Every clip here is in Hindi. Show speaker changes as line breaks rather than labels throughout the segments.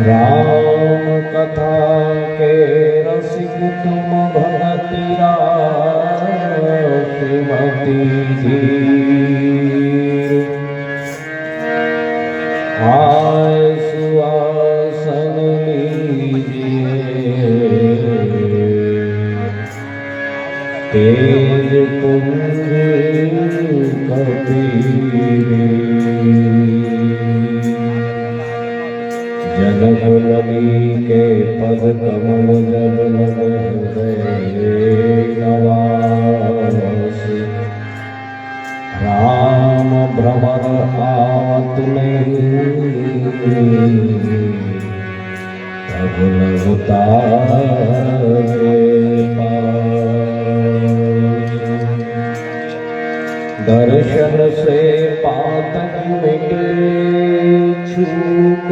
राम कथा के रसिक तुम भगति श्रीमती आय सुआसन लीजिए तेज पुंज कबीर जनकुलनी के पद कमल जब लग हृदय नवास राम भ्रमर आवत नहीं तब लगता दर्शन से पातक मिटे छूट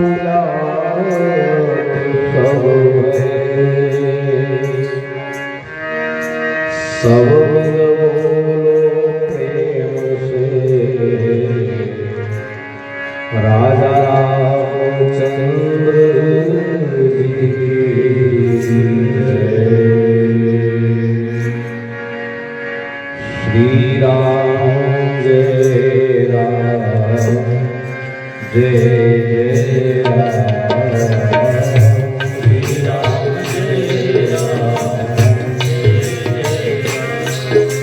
सब बोलो प्रेम से राजा रामचंद्र श्री राम जय राम जय जय राम श्री राम जय राम जय जय राम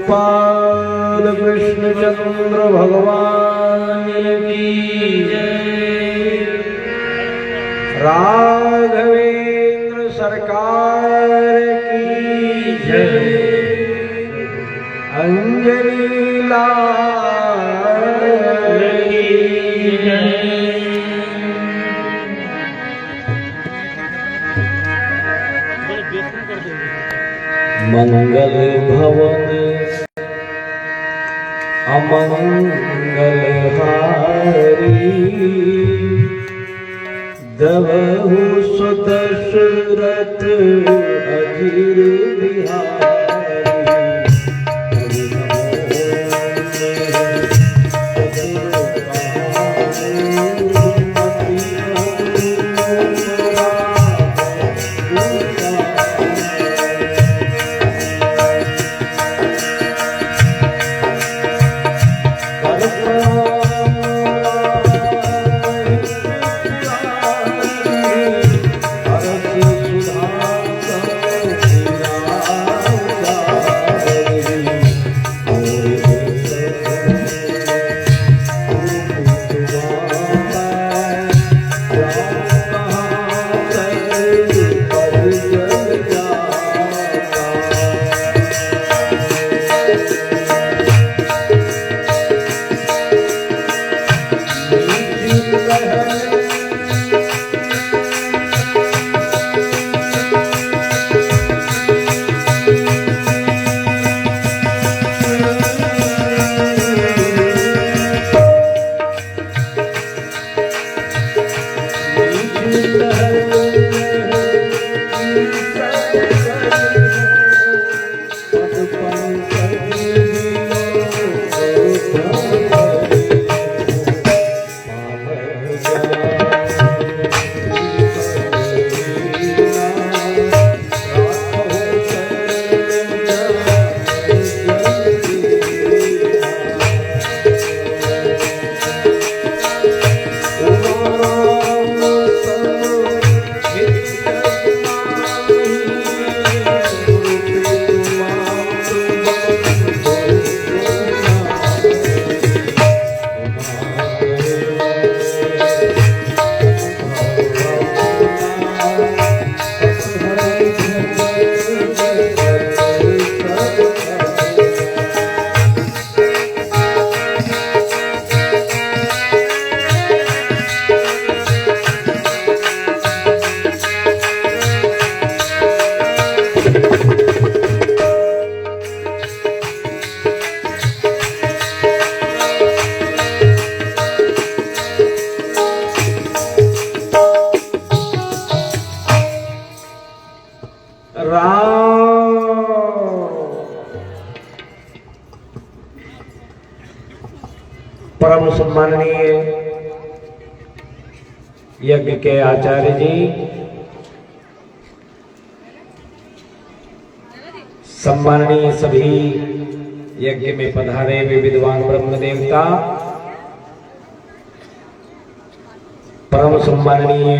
गोपाल कृष्णचंद्र भगवान की जय। राघवेंद्र सरकार की जय। अंजलि लाल की जय। मंगल भवन अमंगल हारी दवहु सुदशरथ अजीर बिहारी। परम सम्माननीय यज्ञ के आचार्य जी, सम्माननीय सभी यज्ञ में पधारे वे विद्वान ब्रह्म देवता, परम सम्माननीय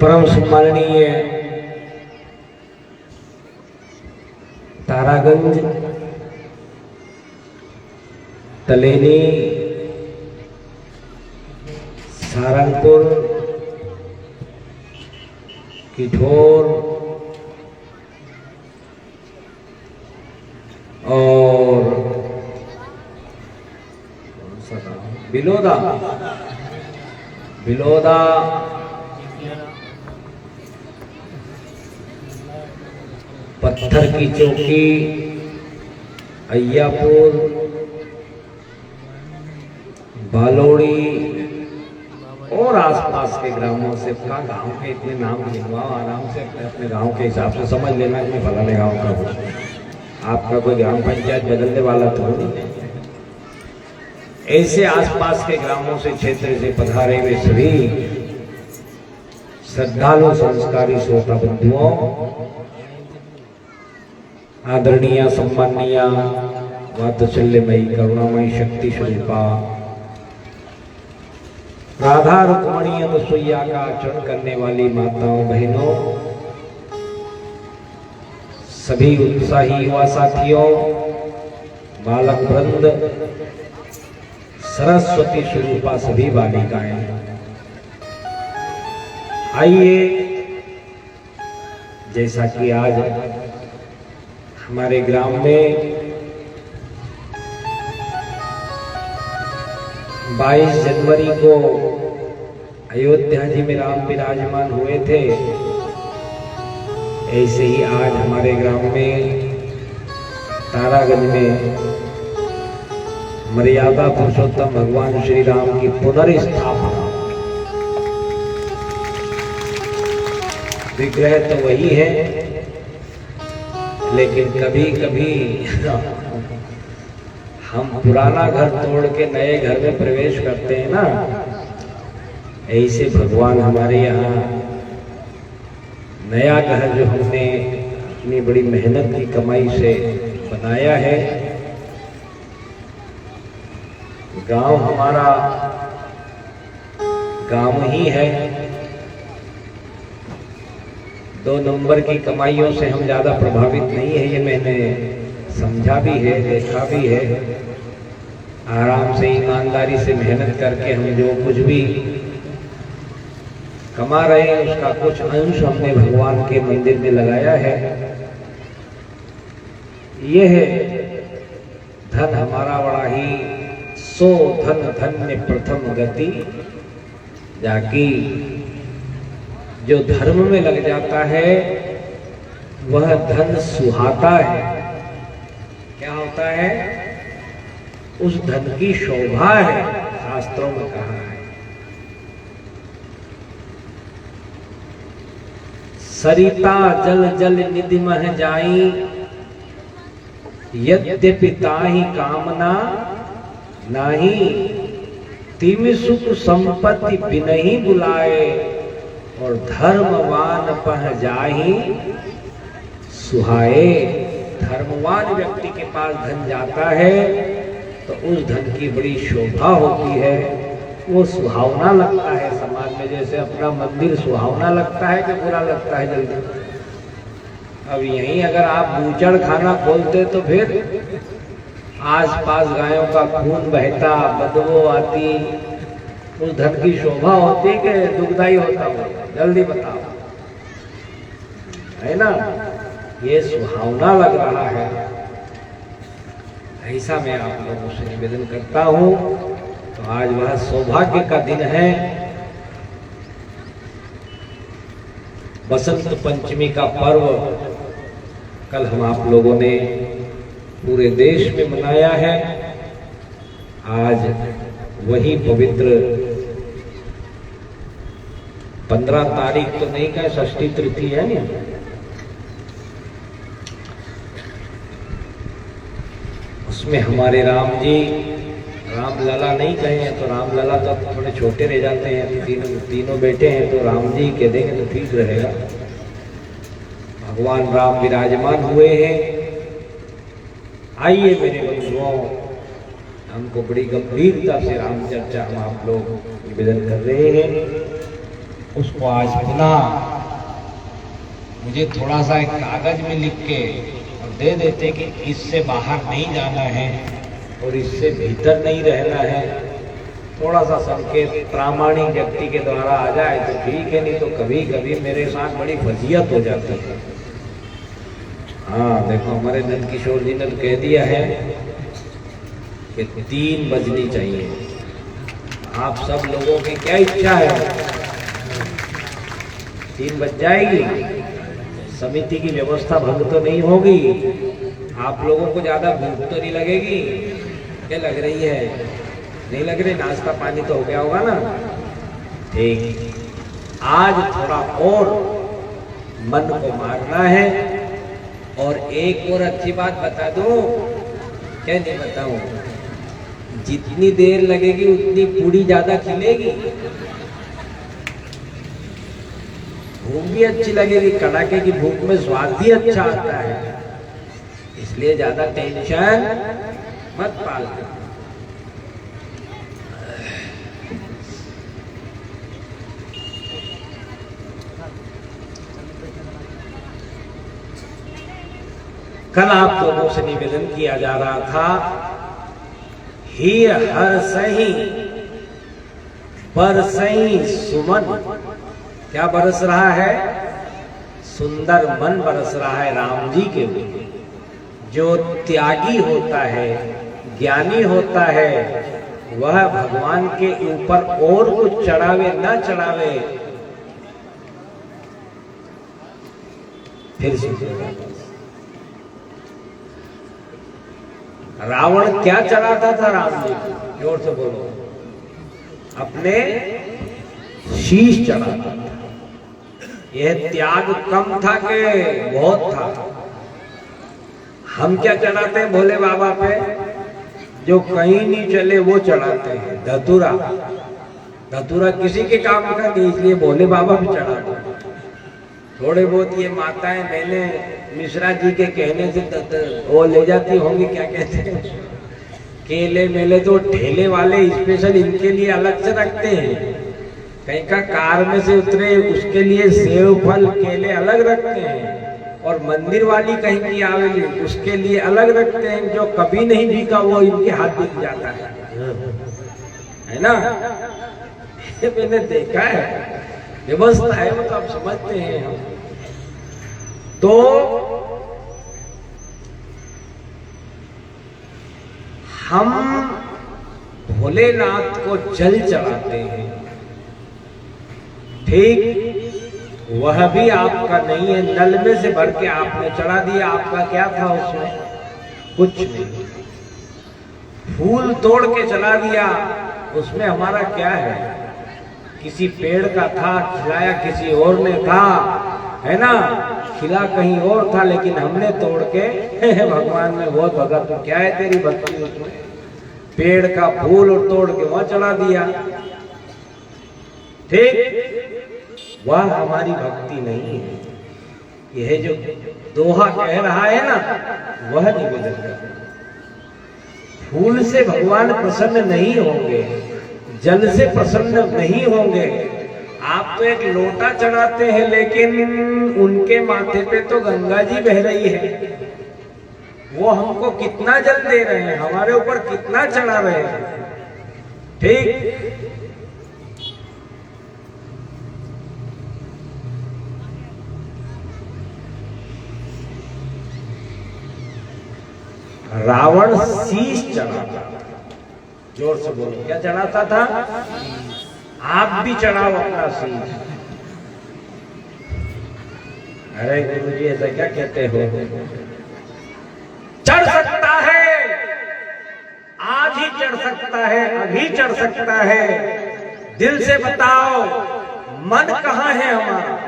परम सम्माननीय तारागंज, तलेनी, सारंगपुर, किठोर और बिलोदा पत्थर की चौकी, अय्यापुर, बालोड़ी और आसपास के ग्रामों से कहा गांव के इतने नाम लिखवाओ, आराम से अपने गांव के हिसाब से समझ लेना कि मैं फलाने गांव का हूँ। आपका कोई ग्राम पंचायत बदलने वाला तो नहीं। ऐसे आसपास के ग्रामों से, क्षेत्र से पधारे हुए सभी श्रद्धालु संस्कारी श्रोता बंधुओं, आदरणीय सम्माननीय वात्सल्यमयी करुणामयी शक्ति स्वरूपा राधा रुक्मणी अनुसुईया का आचरण करने वाली माताओं बहनों, सभी उत्साही युवा साथियों, बालक वृंद, सरस्वती स्वरूपा सभी बालिकाएं, आइए जैसा कि आज हमारे ग्राम में 22 जनवरी को अयोध्या जी में राम विराजमान हुए थे, ऐसे ही आज हमारे ग्राम में तारागंज में मर्यादा पुरुषोत्तम भगवान श्री राम की पुनर्स्थापना। विग्रह तो वही है, लेकिन कभी कभी हम पुराना घर तोड़ के नए घर में प्रवेश करते हैं ना, ऐसे भगवान हमारे यहाँ नया घर जो हमने इतनी बड़ी मेहनत की कमाई से बनाया है, गांव हमारा गांव ही है। 2 नंबर की कमाइयों से हम ज्यादा प्रभावित नहीं है, ये मैंने समझा भी है, देखा भी है। आराम से ईमानदारी से मेहनत करके हम जो कुछ भी कमा रहे हैं उसका कुछ अंश हमने भगवान के मंदिर में लगाया है। यह है धन हमारा बड़ा ही सो धन धन्य प्रथम गति, जाकि जो धर्म में लग जाता है वह धन सुहाता है। क्या होता है? उस धन की शोभा है, शास्त्रों में कहा है। सरिता जल जल निधि मह जाई, यद्यपि ताहि कामना नाही, तिमि सुख संपत्ति बिनहि बुलाए, और धर्मवान पह जाहि सुहाए। धर्मवान व्यक्ति के पास धन जाता है तो उस धन की बड़ी शोभा होती है, वो सुहावना लगता है समाज में। जैसे अपना मंदिर सुहावना लगता है कि बुरा लगता है जल्दी? अब यहीं अगर आप बूचड़ खाना खोलते तो फिर आसपास गायों का खून बहता, बदबू आती, उस धन की शोभा होती कि दुखदाई होता हो? जल्दी बताओ, है ना? ये सुहावना लग रहा है। ऐसा मैं आप लोगों से निवेदन करता हूं। तो आज वह सौभाग्य का दिन है, बसंत पंचमी का पर्व कल हम आप लोगों ने पूरे देश में मनाया है। आज वही पवित्र 15 तारीख तो नहीं कहे, षष्ठी तृतीय है ना, उसमें हमारे राम जी, राम लला नहीं कहे तो राम लला तो थोड़े छोटे रह जाते हैं, तीनों बेटे हैं तो राम जी कह देंगे तो ठीक रहेगा। भगवान राम विराजमान हुए हैं। आइए मेरे बंधुओं, हमको बड़ी गंभीरता से राम चर्चा हम आप लोग निवेदन कर रहे हैं, उसको आज पुनः मुझे थोड़ा सा एक कागज में लिख के और दे देते कि इससे बाहर नहीं जाना है और इससे भीतर नहीं रहना है। थोड़ा सा संकेत प्रामाणिक व्यक्ति के द्वारा आ जाए तो ठीक है, नहीं तो कभी कभी मेरे साथ बड़ी फजीयत हो जाती है। हाँ देखो, हमारे नंद किशोर जी ने तो कह दिया है कि 3 बजनी चाहिए। आप सब लोगों की क्या इच्छा है? 3 बज जाएगी? समिति की व्यवस्था भंग तो नहीं होगी? आप लोगों को ज्यादा भूख तो नहीं लगेगी? क्या लग रही है? नहीं लग रही? नाश्ता पानी तो हो गया होगा ना? ठीक, आज थोड़ा और मन को मारना है। और एक और अच्छी बात बता दूं, क्या नहीं बताऊं, जितनी देर लगेगी उतनी पूड़ी ज्यादा खिलेगी, भूख भी अच्छी लगेगी, कड़ाके की भूख में स्वाद भी अच्छा आता है, इसलिए ज्यादा टेंशन मत पाल। कल आप लोगों से निवेदन किया जा रहा था, ही हर सही बरसई सुमन, क्या बरस रहा है? सुंदर मन बरस रहा है राम जी के लिए। जो त्यागी होता है, ज्ञानी होता है, वह भगवान के ऊपर और कुछ चढ़ावे ना चढ़ावे। फिर सुनिएगा, रावण क्या चढ़ाता था राम जी को? जोर से बोलो। अपने शीश चढ़ाता था। यह त्याग कम था कि बहुत था? हम क्या चढ़ाते हैं भोले बाबा पे? जो कहीं नहीं चले वो चढ़ाते हैं, धतूरा। धतूरा किसी के काम का नहीं, इसलिए भोले बाबा भी चढ़ाते हैं। थोड़े बहुत ये माताएं मैंने मिश्रा जी के कहने से वो ले जाती होंगी, क्या कहते हैं, केले मेले, तो ठेले वाले स्पेशल इनके लिए अलग से रखते हैं। कहीं का कार में से उतरे उसके लिए सेव फल केले अलग रखते हैं, और मंदिर वाली कहीं की आवेगी उसके लिए अलग रखते हैं। जो कभी नहीं बिका वो इनके हाथ बिक जाता है ना? ये मैंने देखा है, व्यवस्था है, वो तो आप समझते हैं। हम तो हम भोलेनाथ को जल चढ़ाते हैं, ठीक, वह भी आपका नहीं है, नल में से भर के आपने चढ़ा दिया। आपका क्या था उसमें? कुछ नहीं। फूल तोड़ के चला दिया, उसमें हमारा क्या है? किसी पेड़ का था, खिलाया किसी और ने था, है ना? खिला कहीं और था, लेकिन हमने तोड़ के भगवान में बहुत भगत, तो क्या है तेरी भक्ति उसमें? पेड़ का फूल और तोड़ के वहां चढ़ा दिया, ठीक, वह हमारी भक्ति नहीं है। यह जो दोहा कह रहा है ना, वह निवेदन कर। फूल से भगवान प्रसन्न नहीं होंगे, जल से प्रसन्न नहीं होंगे। आप तो एक लोटा चढ़ाते हैं, लेकिन उनके माथे पे तो गंगा जी बह रही है। वो हमको कितना जल दे रहे हैं, हमारे ऊपर कितना चढ़ा रहे हैं, ठीक। रावण शीश चढ़ाता था, जोर से बोलो, क्या चढ़ाता था? आप भी चढ़ाओ अपना शीश। अरे गुरु जी ऐसा क्या कहते हो? चढ़ सकता है, आज ही चढ़ सकता है, अभी चढ़ सकता है। दिल से बताओ, मन कहाँ है हमारा?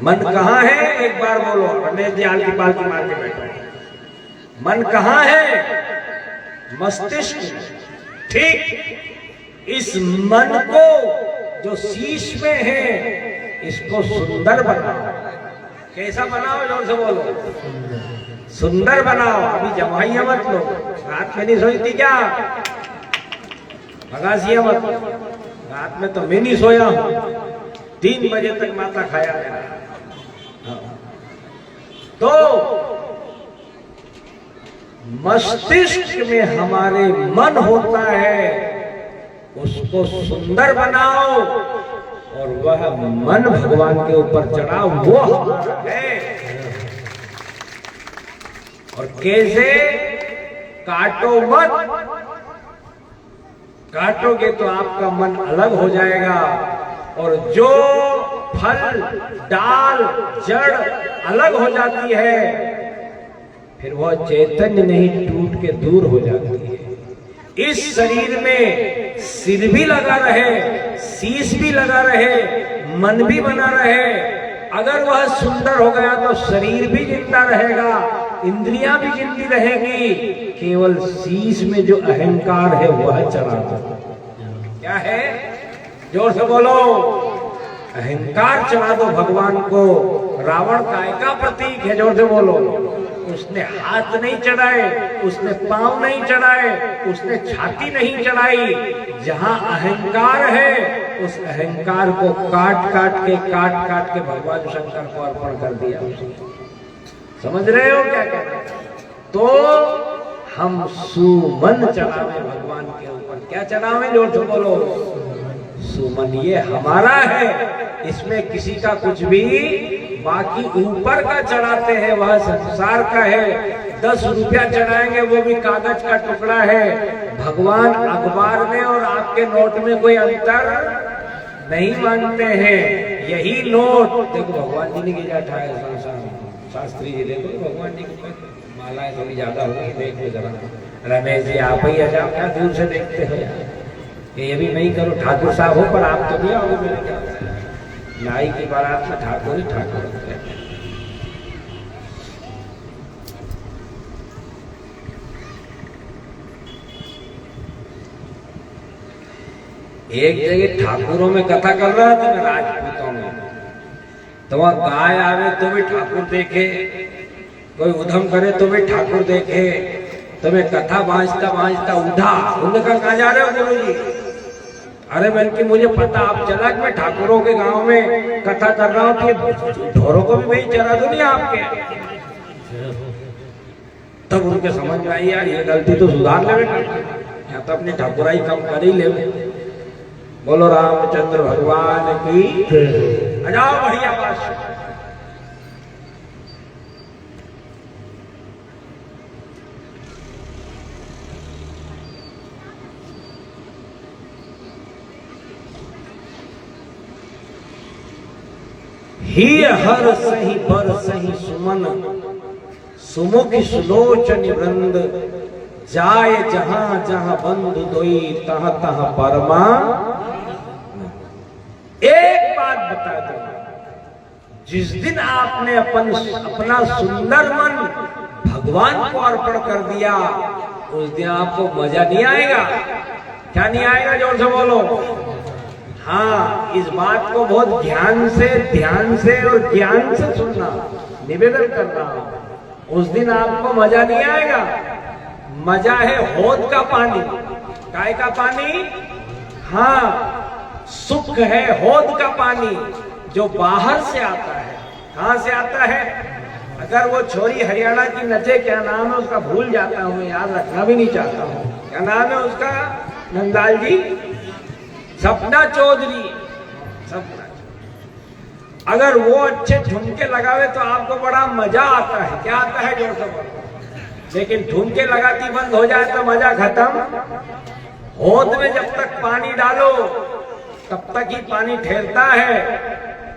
मन कहाँ है? एक बार बोलो। रमेश जी आल की पाल की मार के बैठो। मन कहाँ है? मस्तिष्क, ठीक। इस मन को जो शीश में है, इसको सुंदर बनाओ। कैसा बनाओ? जोर से बोलो। सुंदर बनाओ। अभी जमाइया मत लो। रात में नहीं सोई थी क्या? भगासिया मत। रात में तो मैं नहीं सोया हूं, 3 बजे तक माता खाया मेरा। तो मस्तिष्क में हमारे मन होता है, उसको सुंदर बनाओ, और वह मन भगवान के ऊपर चढ़ाओ, वो हमारा है। और कैसे? काटो मत। काटोगे तो आपका मन अलग हो जाएगा, और जो फल, डाल, जड़ अलग हो जाती है, फिर वह चैतन्य नहीं, टूट के दूर हो जाती है। इस शरीर में सिर भी लगा रहे, शीश भी लगा रहे, मन भी बना रहे, अगर वह सुंदर हो गया तो शरीर भी जिंदा रहेगा, इंद्रियां भी जिंदी रहेगी, केवल शीश में जो अहंकार है वह चला दो। क्या है? जोर से बोलो। अहंकार चला दो भगवान को। रावण काय का प्रतीक है? जोर से बोलो। उसने हाथ नहीं चढ़ाए, उसने पांव नहीं चढ़ाए, उसने छाती नहीं चढ़ाई। जहां अहंकार है उस अहंकार को काट काट के भगवान शंकर को अर्पण कर दिया। समझ रहे हो क्या कहना? तो हम सुमन चढ़ावे भगवान के ऊपर। क्या चढ़ावे? जोर से बोलो। सुमन। ये हमारा है, इसमें किसी का कुछ भी। बाकी ऊपर का चढ़ाते हैं वह संसार का है। 10 रुपया चढ़ाएंगे वो भी कागज का टुकड़ा है। भगवान अखबार में और आपके नोट में कोई अंतर नहीं मानते हैं। यही नोट देखो, भगवान जी ने गिरा है। शास्त्री जी देखो, भगवान जी के मालाएं थोड़ी ज्यादा हो गई। देखो जरा, रमेश जी आप ही अजाब क्या दूर से देखते हो यार। ये भी नहीं करो, ठाकुर साहब हो पर आप तो नहीं आओगे मेरे ख्याल से। नाई की बारात में ठाकुर ही ठाकुर होते हैं। एक जगह ठाकुरों में कथा कर रहा था मैं, राजपूतों में। तो वहां गाय आवे तो भी ठाकुर देखे, कोई उधम करे तो भी ठाकुर देखे। तो मैं कथा भांजता उठा। उन्होंने कहा कहाँ जा रहे हो गुरु जी? अरे बल्कि मुझे पता आप चला कि मैं ठाकुरों के गांव में कथा कर रहा हूँ कि ढोरों को भी वही चरा दो नहीं आपके। तब उनके समझ में आई यार ये गलती तो सुधार ले बेटा, या तो अपनी ठाकुराई कम कर ही ले। बोलो रामचंद्र भगवान की। अजाओ बढ़िया बात। ही हर सही बर सही सुमन, सुमुख सुलोचन वृंद, जाय जहां जहां बंधु दोई तह तह परमा। एक बात बता दो, जिस दिन आपने अपना सुंदर मन भगवान को अर्पण कर दिया उस दिन आपको मजा नहीं आएगा। क्या नहीं आएगा? जोर से बोलो। हाँ, इस बात को बहुत ध्यान से और ज्ञान से सुनना, निवेदन कर रहा हूं। उस दिन आपको मजा नहीं आएगा। मजा है होद का पानी। काय का पानी? हाँ, सुख है होद का पानी जो बाहर से आता है। कहां से आता है? अगर वो छोरी हरियाणा की नचे, क्या नाम है उसका भूल जाता हूं, याद रखना भी नहीं चाहता हूं। क्या नाम है उसका? नंदाल जी, सपना चौधरी। सपना, अगर वो अच्छे झुमके लगावे तो आपको बड़ा मजा आता है। क्या आता है? जोर से बोलो। लेकिन झुमके लगाती बंद हो जाए तो मजा खत्म। होद में जब तक पानी डालो तब तक ही पानी ठहरता है,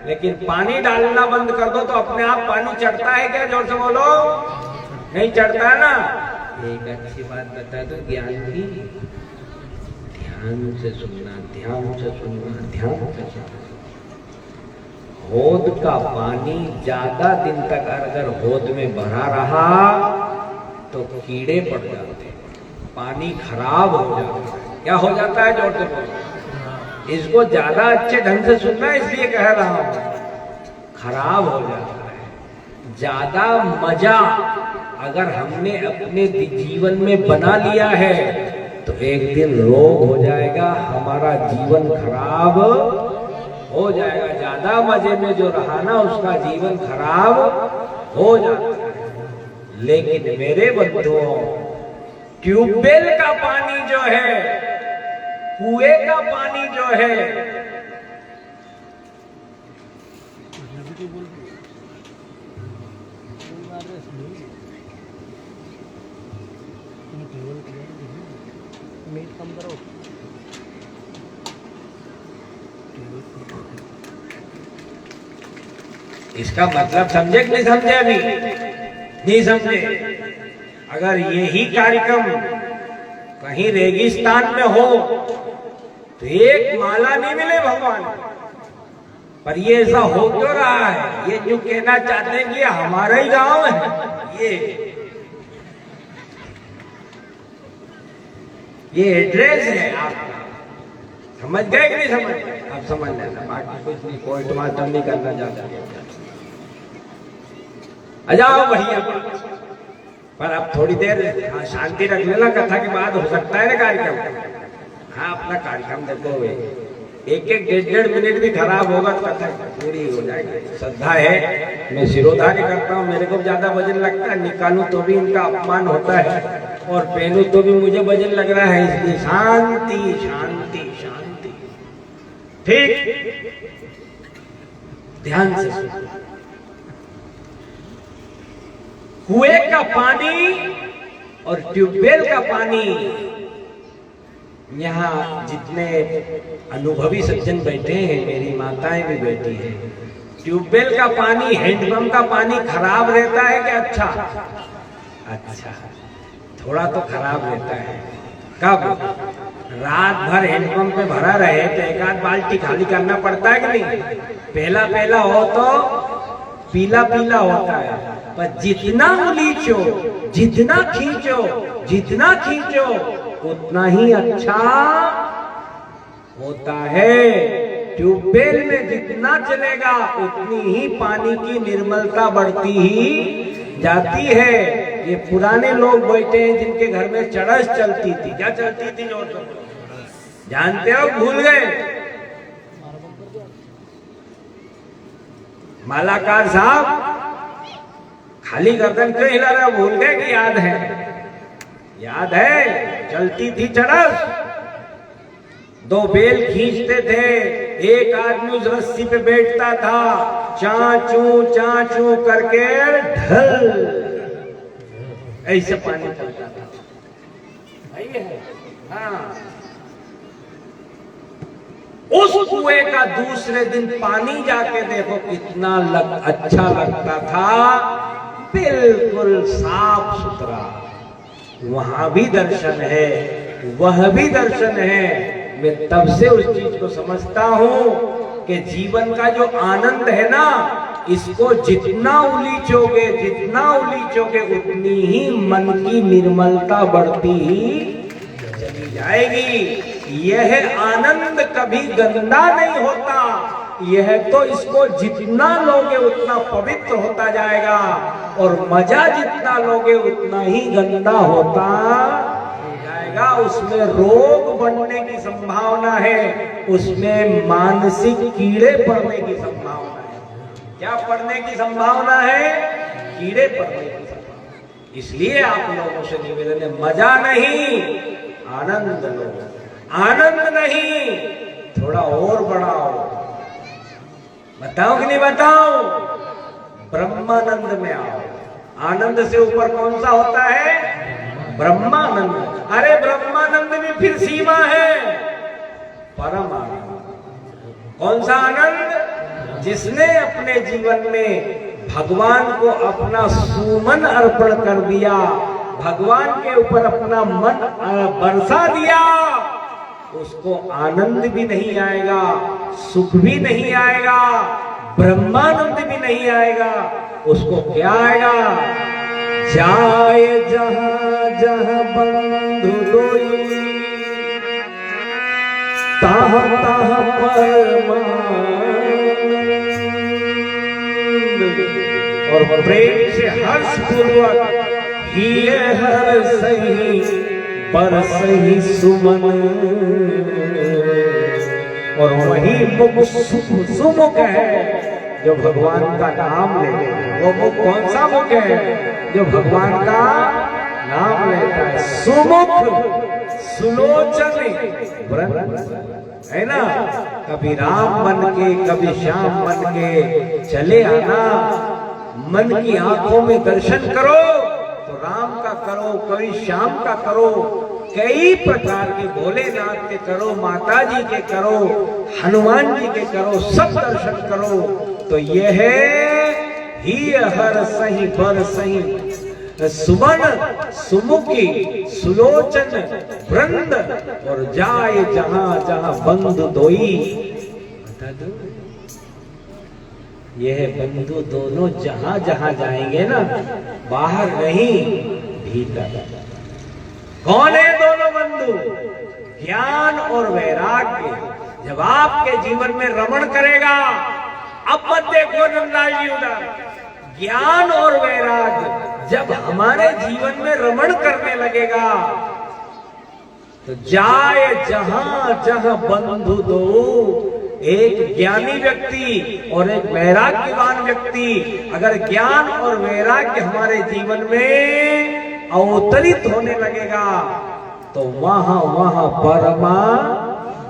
लेकिन पानी डालना बंद कर दो तो अपने आप पानी चढ़ता है क्या? जोर से बोलो। नहीं चढ़ता है ना। एक अच्छी बात बता दो ज्ञान की, ध्यान से सुनना, ध्यान से सुनना, ध्यान से सुनना। होद का पानी ज्यादा दिन तक अगर होद में भरा रहा तो कीड़े पड़ जाते, पानी खराब हो जाता है। क्या हो जाता है? जोर से बोलो। इसको ज्यादा अच्छे ढंग से सुनना, इसलिए कह रहा हूं। खराब हो जाता है। ज्यादा मजा अगर हमने अपने जीवन में बना लिया है तो एक दिन रोग हो जाएगा, हमारा जीवन खराब हो जाएगा। ज्यादा मजे में जो रहा ना उसका जीवन खराब हो जाता है। लेकिन मेरे बंधुओं, ट्यूबवेल का पानी जो है, कुएं का पानी जो है, इसका मतलब समझे कि नहीं समझे? अभी नहीं समझे। अगर यही कार्यक्रम कहीं रेगिस्तान में हो तो एक माला नहीं मिले भगवान, पर ये ऐसा हो क्यों रहा है? ये जो कहना चाहते हैं कि हमारा ही गांव है, ये एड्रेस है आपका। समझ गए कि नहीं समझ? आप समझ लेना, बाकी कुछ नहीं, कोई टमाटर नहीं करना चाहता। अजाओ बढ़िया, पर अब थोड़ी देर शांति रख लेना, कथा के बाद हो सकता है ना कार्यक्रम। हाँ, अपना कार्यक्रम देखो, एक एक डेढ़ मिनट भी खराब होगा तो कथा पूरी हो जाएगी। श्रद्धा है, मैं सिरोधार्य करता हूँ, मेरे को ज्यादा वजन लगता है, निकालूं तो भी इनका अपमान होता है, और पहनूं तो भी मुझे वजन लग रहा है, इसलिए शांति शांति शांति। ठीक, ध्यान से। कुएं का पानी और ट्यूबवेल का पानी, यहाँ जितने अनुभवी सज्जन बैठे हैं, मेरी माताएं भी बैठी हैं, ट्यूबवेल का पानी, हैंडपंप का पानी खराब रहता है कि अच्छा? अच्छा, थोड़ा तो खराब रहता है। कब? रात भर हैंडपंप में भरा रहे तो एक आध बाल्टी खाली करना पड़ता है कि नहीं? पहला पहला हो तो पीला पीला होता है, पर जितना उलीचो, जितना खींचो, जितना खींचो उतना ही अच्छा होता है। ट्यूबवेल में जितना चलेगा उतनी ही पानी की निर्मलता बढ़ती ही जाती है। ये पुराने लोग बैठे हैं जिनके घर में चरस चलती थी। क्या चलती थी लोग जानते हो? भूल गए? मालाकार साहब खाली गर्दन क्यों हिला रहे? भूल गए कि याद है? याद है, चलती थी चरस, दो बेल खींचते थे, एक आदमी उस रस्सी पे बैठता था, चाचू करके ढल ऐसे पानी चलता था। हाँ, उस कुएं का दूसरे दिन पानी जाके देखो कितना अच्छा लगता था, बिल्कुल साफ सुथरा। वहां भी दर्शन है, वह भी दर्शन है। मैं तब से उस चीज को समझता हूं कि जीवन का जो आनंद है ना, इसको जितना उलीचोगे, जितना उलीचोगे उतनी ही मन की निर्मलता बढ़ती ही चली जाएगी। यह आनंद कभी गंदा नहीं होता, यह तो इसको जितना लोगे उतना पवित्र होता जाएगा, और मजा जितना लोगे उतना ही गंदा होता जाएगा। उसमें रोग बढ़ने की संभावना है, उसमें मानसिक कीड़े पड़ने की संभावना है। क्या पड़ने की संभावना है? कीड़े पड़ने की संभावना। इसलिए आप लोगों से निवेदन है, मजा नहीं, आनंद लो। आनंद नहीं, थोड़ा और बढ़ाओ। बताओ कि नहीं बताओ? ब्रह्मानंद में आओ। आनंद से ऊपर कौन सा होता है? ब्रह्मानंद। अरे ब्रह्मानंद में फिर सीमा है, परम आनंद। कौन सा आनंद? जिसने अपने जीवन में भगवान को अपना सुमन अर्पण कर दिया, भगवान के ऊपर अपना मन बरसा दिया, उसको आनंद भी नहीं आएगा, सुख भी नहीं आएगा, ब्रह्मानंद भी नहीं आएगा। उसको क्या आएगा? जाए जहां जहां बंधु दोई, ताह ताह परमानंद। और प्रेम से हर्ष पूर्वक ही हर सही पर सही सुमन, और वही मुख सुमुख है जो भगवान का नाम ले। वो मुख कौन सा मुख है? जो भगवान का नाम लेता है। सुमुख सुलोचन है ना। कभी राम बन के, कभी श्याम बन के चले आना। मन की आंखों में दर्शन करो तो राम का करो, कभी श्याम का करो, कई प्रकार के भोलेनाथ के करो, माता जी के करो, हनुमान जी के करो, सब दर्शन करो। तो यह ही हर सही बर सही सुमन सुमुखी सुलोचन वृंद और जाए जहां जहां बंधु दोई। बता दो, यह बंधु दोनों जहां जहां जाएंगे ना, बाहर नहीं भीतर। कौन है दोनों बंधु? ज्ञान और वैराग्य। जब आपके जीवन में रमण करेगा, अब मत देखो नंदलाल जी उधर, ज्ञान और वैराग्य जब हमारे जीवन में रमण करने लगेगा तो जाए जहां जहां बंधु दो, एक ज्ञानी व्यक्ति और एक वैराग्यवान व्यक्ति, अगर ज्ञान और वैराग्य हमारे जीवन में अवतरित होने लगेगा तो वहां वहां परमानंद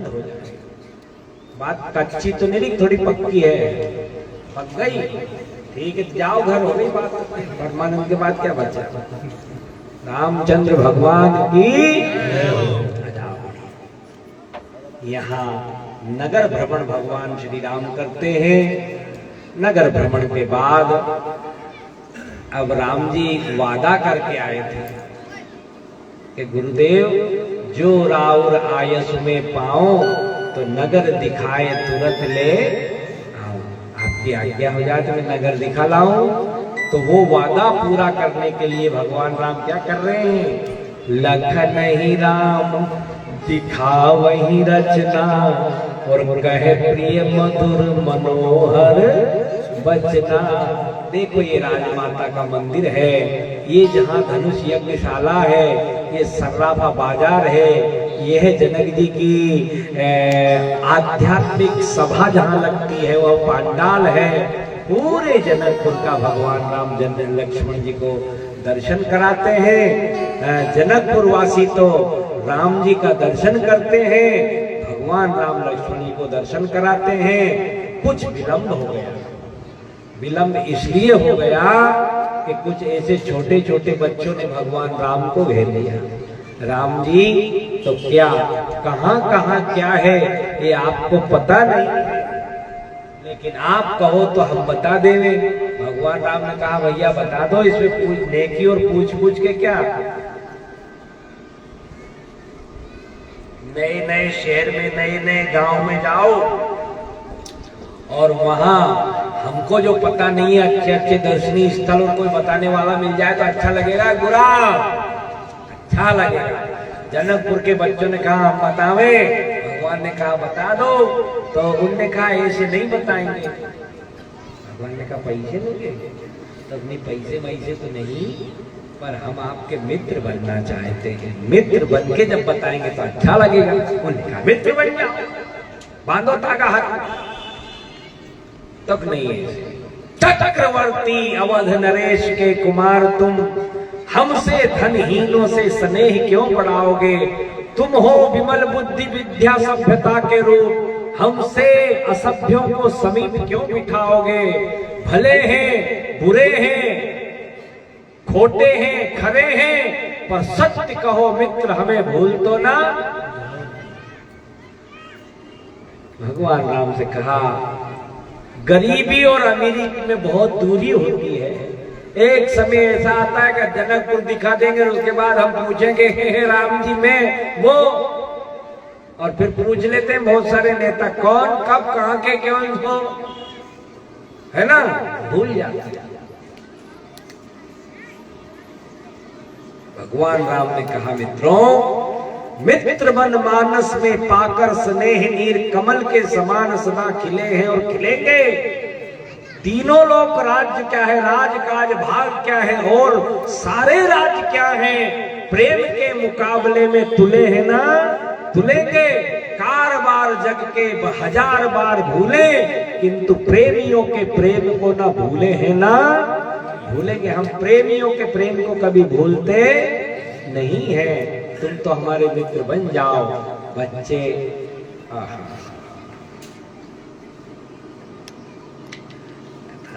हो जाएगा। बात कच्ची तो नहीं, थोड़ी पक्की है। पक गई, ठीक है, जाओ घर, हो गई बात। परमानंद के बाद क्या बचा? रामचंद्र भगवान की। यहाँ नगर भ्रमण भगवान श्री राम करते हैं। नगर भ्रमण के बाद अब राम जी वादा करके आए थे कि गुरुदेव जो राउर आयस में पाओ तो नगर दिखाए तुरंत ले आओ। आपकी आज्ञा हो जाए तो मैं नगर दिखा लाऊं। तो वो वादा पूरा करने के लिए भगवान राम क्या कर रहे हैं? लखन ही राम दिखा वही रचना और कहे प्रिय मधुर मनोहर बचना। देखो ये राजमाता का मंदिर है, ये जहाँ धनुष यज्ञशाला है, ये सर्राफा बाजार है, यह जनक जी की आध्यात्मिक सभा जहाँ लगती है वह पांडाल है। पूरे जनकपुर का भगवान राम जन लक्ष्मण जी को दर्शन कराते हैं। जनकपुर वासी तो राम जी का दर्शन करते हैं, भगवान राम लक्ष्मण जी को दर्शन कराते हैं। कुछ विलंब हो गया। विलंब इसलिए हो गया कि कुछ ऐसे छोटे छोटे बच्चों ने भगवान राम को घेर लिया। राम जी तो क्या, कहां कहां क्या है ये आपको पता नहीं, लेकिन आप कहो तो हम बता देंगे। भगवान राम ने कहा भैया बता दो, इसमें नेकी और पूछ पूछ के क्या। नए नए शहर में, नए नए गांव में जाओ और वहां हमको जो पता नहीं है, अच्छे अच्छे दर्शनीय स्थल और कोई बताने वाला मिल जाए तो अच्छा लगेगा, बुरा अच्छा लगेगा। जनकपुर के बच्चों ने कहा हम बतावे, भगवान ने कहा बता दो, तो उनने कहा ऐसे नहीं बताएंगे। भगवान ने कहा पैसे लोगे? तो अपने पैसे वैसे तो नहीं, पर हम आपके मित्र बनना चाहते हैं। मित्र बन के जब बताएंगे तो अच्छा लगेगा। उन्होंने कहा मित्र बन जाओ, बांधो धागा हाथ। तक नहीं है। चक्रवर्ती अवध नरेश के कुमार तुम, हमसे धनहीनों से स्नेह क्यों बढ़ाओगे? तुम हो विमल बुद्धि विद्या सभ्यता के रूप, हमसे असभ्यों को समीप क्यों बिठाओगे? भले हैं, बुरे हैं, खोटे हैं, खरे हैं, पर सत्य कहो मित्र, हमें भूल तो ना। भगवान राम से कहा गरीबी और अमीरी में बहुत दूरी होती है। एक समय ऐसा आता है कि जनकपुर दिखा देंगे और उसके बाद हम पूछेंगे हे राम जी में वो, और फिर पूछ लेते हैं बहुत सारे नेता कौन कब कहां के क्यों इनको, है ना, भूल जाते हैं। भगवान राम ने कहा मित्रों, मित्र बन मानस में पाकर स्नेह नीर कमल के समान सदा खिले हैं और खिलेंगे। तीनों लोक राज्य क्या है, राजकाज भाग क्या है और सारे राज्य क्या है, प्रेम के मुकाबले में तुले हैं ना, तुलेंगे। कारबार जग के 1000 बार भूले, किंतु प्रेमियों के प्रेम को ना भूले हैं ना भूलेंगे। हम प्रेमियों के प्रेम को कभी भूलते नहीं है। तुम तो हमारे मित्र बन जाओ। बच्चे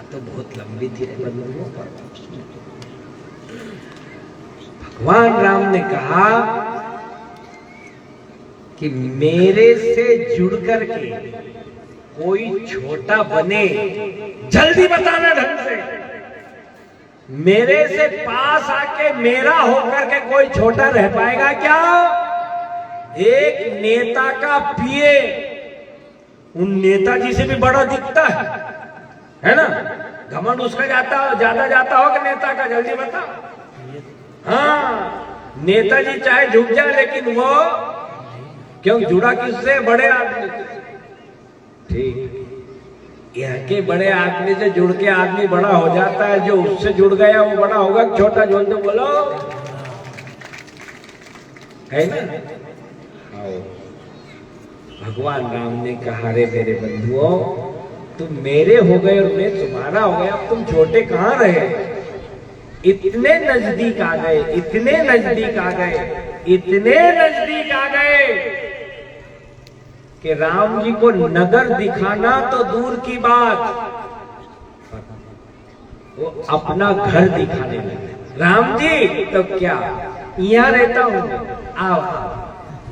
तो बहुत लंबी थी भगवान राम ने कहा कि मेरे से जुड़ करके कोई छोटा बने, जल्दी बताना ढंग से। मेरे से पास आके मेरा होकर के कोई छोटा रह पाएगा क्या? एक नेता का पीए उन नेताजी से भी बड़ा दिखता है ना? घमंड उसका ज्यादा जाता होगा नेता का, जल्दी बता। हाँ, नेताजी चाहे झुक जाए लेकिन वो क्यों जुड़ा किससे? बड़े आदमी से। ठीक, यह के बड़े आदमी से जुड़ के आदमी बड़ा हो जाता है। जो उससे जुड़ गया वो बड़ा होगा, छोटा जोड़ दो, बोलो है ना? आओ, भगवान राम ने कहा, रे मेरे बंधुओं, तुम मेरे हो गए और मैं तुम्हारा हो गया, अब तुम छोटे कहां रहे? इतने नजदीक आ गए, इतने नजदीक आ गए, इतने नजदीक आ गए कि राम जी को नगर दिखाना तो दूर की बात, वो अपना घर दिखाने लगे। राम जी तो क्या, यहां रहता हूं, आओ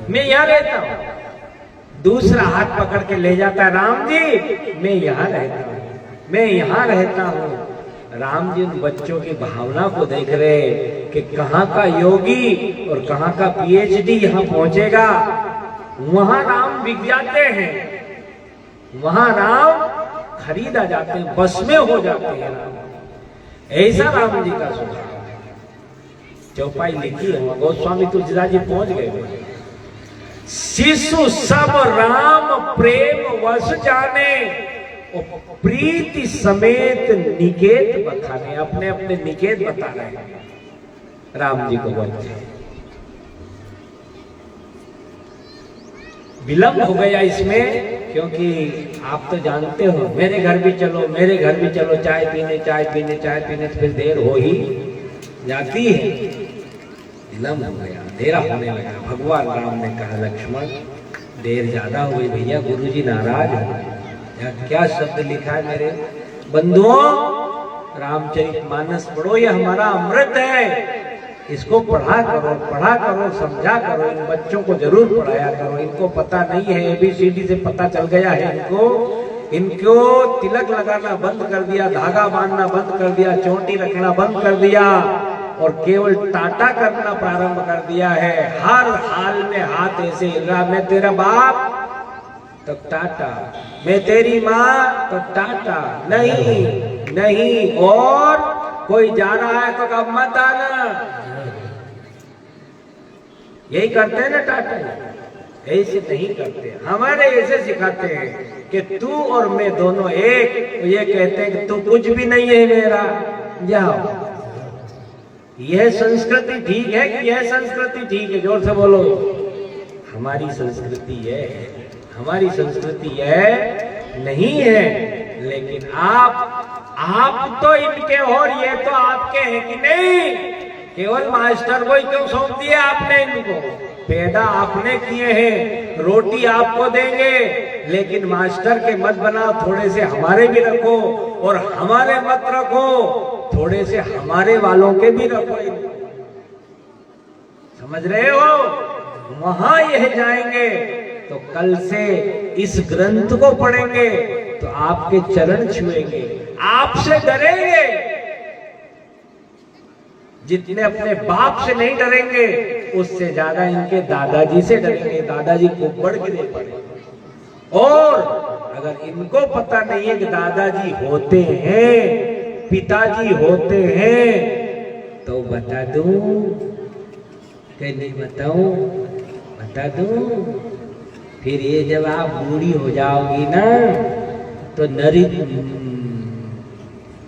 मैं यहां रहता हूं। दूसरा हाथ पकड़ के ले जाता, राम जी मैं यहां रहता हूं, मैं यहां रहता हूं। राम जी उन बच्चों की भावना को देख रहे कि कहां का योगी और कहां का पीएचडी यहां पहुंचेगा। वहां राम बिक जाते हैं, वहां राम खरीदा जाते हैं, बस में हो जाते हैं राम। ऐसा राम जी का स्वभाव है। चौपाई लिखी है, गोस्वामी तुलसीदास जी पहुंच गए। शिशु सब राम प्रेम वश जाने, प्रीति समेत निकेत बखाने। अपने अपने निकेत बता रहे हैं राम जी को बोलते। विलंब हो गया इसमें, क्योंकि आप तो जानते हो, मेरे घर भी चलो, मेरे घर भी चलो, चाय पीने चाय पीने चाय पीने, तो फिर देर हो ही जाती है। विलंब हो गया, अंधेरा होने लगा। भगवान राम ने कहा, लक्ष्मण देर ज्यादा हो गई भैया, गुरुजी नाराज हो गए। क्या शब्द लिखा है मेरे बंधुओं? रामचरितमानस पढ़ो, ये हमारा अमृत है, इसको पढ़ा करो, समझा करो। इन बच्चों को जरूर पढ़ाया करो, इनको पता नहीं है, ABCD से पता चल गया है इनको तिलक लगाना बंद कर दिया, धागा बांधना बंद कर दिया, चोटी रखना बंद कर दिया और केवल टाटा करना प्रारंभ कर दिया है। हर हाल में हाथ ऐसे हिल रहा, मैं तेरा बाप तो टाटा, मैं तेरी माँ तो टाटा, नहीं। और कोई जा रहा है तो कब मत आना, यही करते हैं ना टाटा। ऐसे नहीं करते, हमारे ऐसे सिखाते हैं कि तू और मैं दोनों एक। ये कहते हैं कि तू कुछ भी नहीं है मेरा, जाओ। यह संस्कृति ठीक है कि यह संस्कृति ठीक है? जोर से बोलो। हमारी संस्कृति है, हमारी संस्कृति है नहीं है। लेकिन आप तो इनके हो और ये तो आपके हैं कि नहीं? केवल मास्टर को ही क्यों सौंप दिया आपने? इनको पैदा आपने किए हैं, रोटी आपको देंगे, लेकिन मास्टर के मत बनाओ, थोड़े से हमारे भी रखो, और हमारे मत रखो, थोड़े से हमारे वालों के भी रखो। समझ रहे हो? वहां यह जाएंगे तो कल से इस ग्रंथ को पढ़ेंगे तो आपके चरण छुएंगे, आपसे डरेंगे। जितने अपने बाप से नहीं डरेंगे, उससे ज्यादा इनके दादाजी से डरेंगे। दादाजी को बढ़ गिरे पड़े। और अगर इनको पता नहीं है कि दादाजी होते हैं, पिताजी होते हैं, तो बता दूं कि नहीं बताऊं? बता दूं। फिर ये जब आप बूढ़ी हो जाओगी ना, तो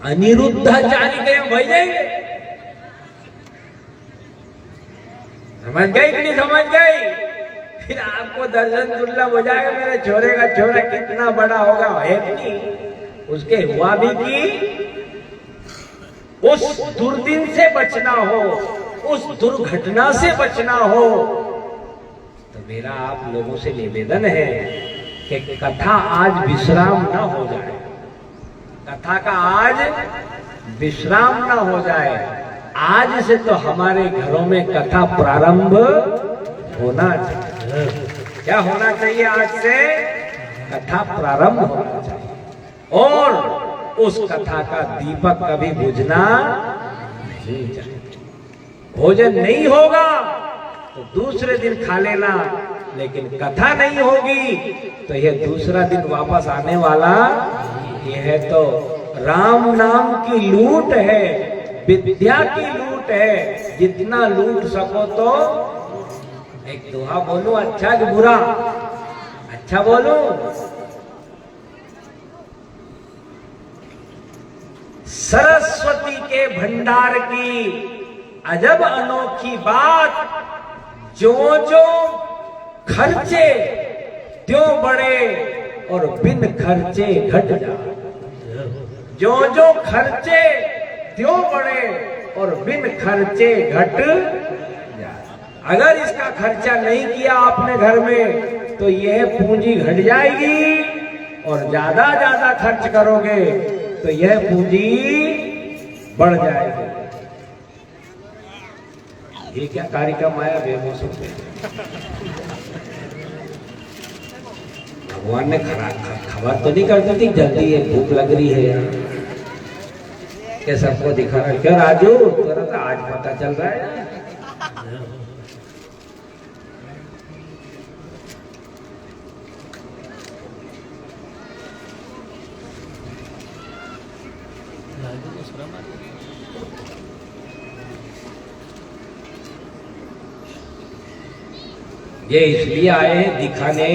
अनिरुद्धाचार्य के भय जाएंगे। समझ गई कि नहीं समझ गई? फिर आपको दर्शन दुर्लभ हो जाएगा। मेरे छोरे का छोरा कितना बड़ा होगा, है नहीं? उसके हुआ भी कि उस दुर्दिन से बचना हो, उस दुर्घटना से बचना हो, तो मेरा आप लोगों से निवेदन है कि कथा आज विश्राम ना हो जाए, कथा का आज विश्राम ना हो जाए। आज से तो हमारे घरों में कथा प्रारंभ होना चाहिए। क्या होना चाहिए? आज से कथा प्रारंभ होना चाहिए, और उस कथा का दीपक कभी बुझना भोजन नहीं होगा तो दूसरे दिन खा लेना, लेकिन कथा नहीं होगी तो यह दूसरा दिन वापस आने वाला। यह तो राम नाम की लूट है, विद्या की लूट है, जितना लूट सको तो। एक दोहा बोलूं, अच्छा कि बुरा? अच्छा बोलूं? सरस्वती के भंडार की अजब अनोखी बात, जो जो खर्चे त्यों बड़े और बिन खर्चे घट जाए। जो जो खर्चे त्यों बड़े और बिन खर्चे घट जाए। अगर इसका खर्चा नहीं किया आपने घर में तो यह पूंजी घट जाएगी, और ज्यादा ज्यादा खर्च करोगे तो यह पूंजी बढ़ जाएगी। ये क्या कार्यक्रम आया बेमौसम पे? भगवान ने खबर तो नहीं कर दी थी जल्दी है भूख लग रही है यार, क्या सबको दिखा रहा? क्या राजू तेरा तो आज पता चल रहा है। ये इसलिए आए हैं दिखाने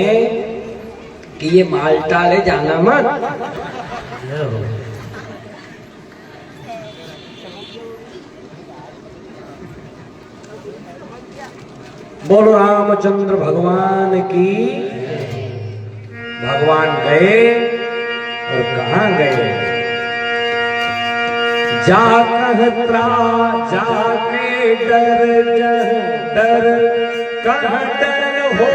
कि ये माल्टा ले जाना मत। बोलो रामचंद्र भगवान की। भगवान गए और कहां गए? जाके डर डर कहां डर हो।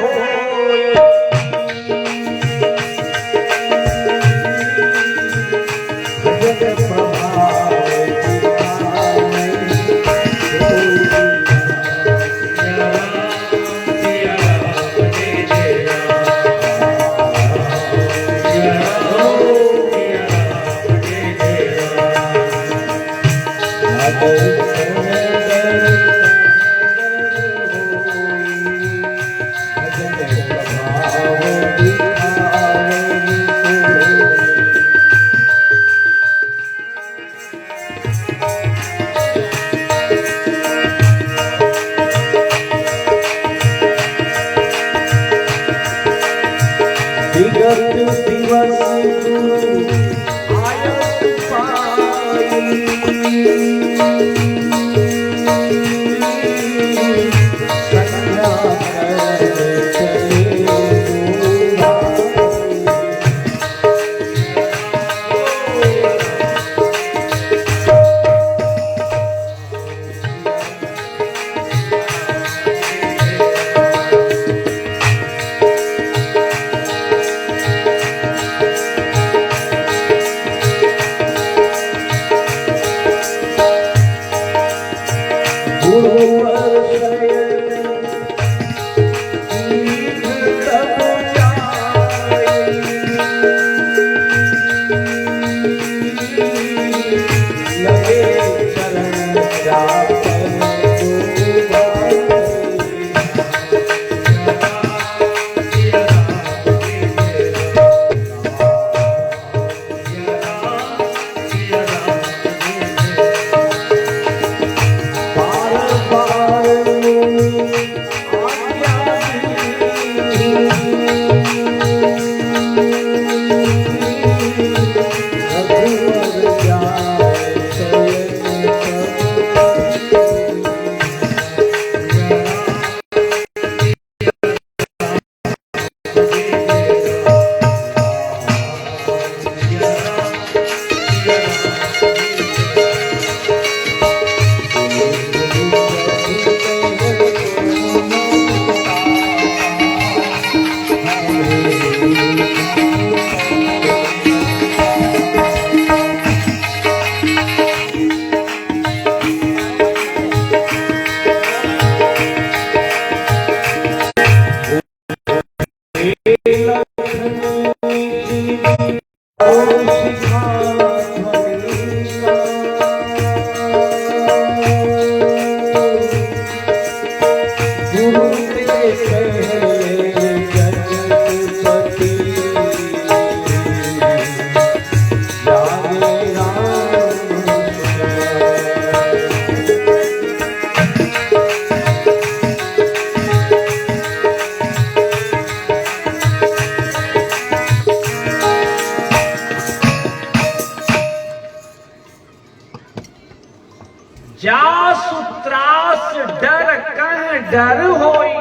जासु त्रास डर कह डर होई,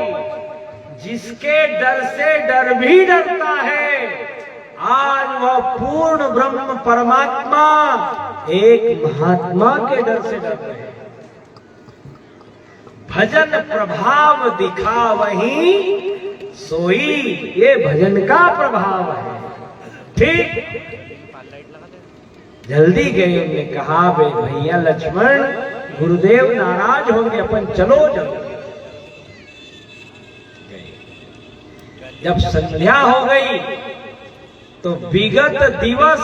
जिसके डर से डर भी डरता है, आज वह पूर्ण ब्रह्म परमात्मा एक महात्मा के डर से डर रहे हैं। भजन प्रभाव दिखा वही सोई, ये भजन का प्रभाव है। ठीक जल्दी गए, उन्होंने कहा बे भैया लक्ष्मण, गुरुदेव नाराज होंगे, अपन चलो जल्दी। जब संध्या हो गई तो विगत दिवस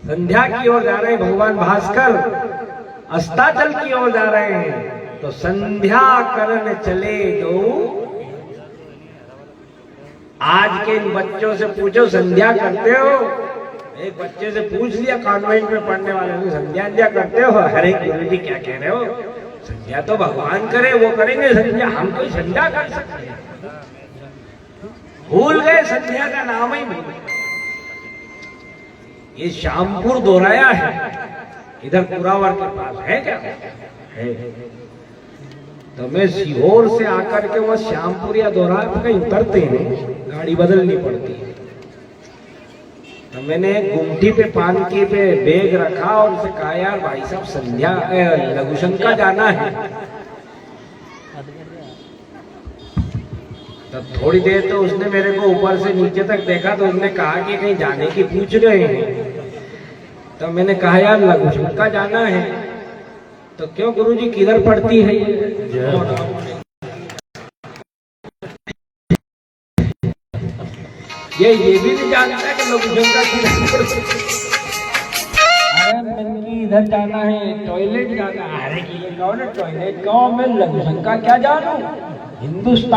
संध्या की ओर जा रहे हैं भगवान भास्कर, अस्ताचल की ओर जा रहे हैं, तो संध्या करने चले दो। आज के इन बच्चों से पूछो संध्या करते हो? एक बच्चे से पूछ लिया कॉन्वेंट में पढ़ने वाले ने, संध्या करते हो? अरे गुरुजी क्या कह रहे हो, संध्या तो भगवान करे, वो करेंगे संध्या, हम कोई संध्या कर सकते हैं? भूल गए, संध्या का नाम ही भूल गए। ये श्यामपुर दोहराया है, इधर पुरावर के पास है क्या? है। तो मैं सीहोर से आकर के वह श्यामपुर या दोहराया कहीं उतरते हैं, गाड़ी बदलनी पड़ती है। तो मैंने गुमटी पे पानकी पे बैग रखा और उसे कहा यार भाई साहब संध्या लघुशंका जाना है। तो थोड़ी देर तो उसने मेरे को ऊपर से नीचे तक देखा, तो उसने कहा कि कहीं जाने की पूछ रहे हैं। तो मैंने कहा यार लघुशंका जाना है। तो क्यों गुरुजी किधर पड़ती है ये भी नहीं जानता कि लघुशंका किधर पड़ती है। अरे मैंने इधर जाना है, टॉयलेट जाना है। अरे कौन है टॉयलेट, गाँव में लघुशंका क्या जानू, हिंदुस्तान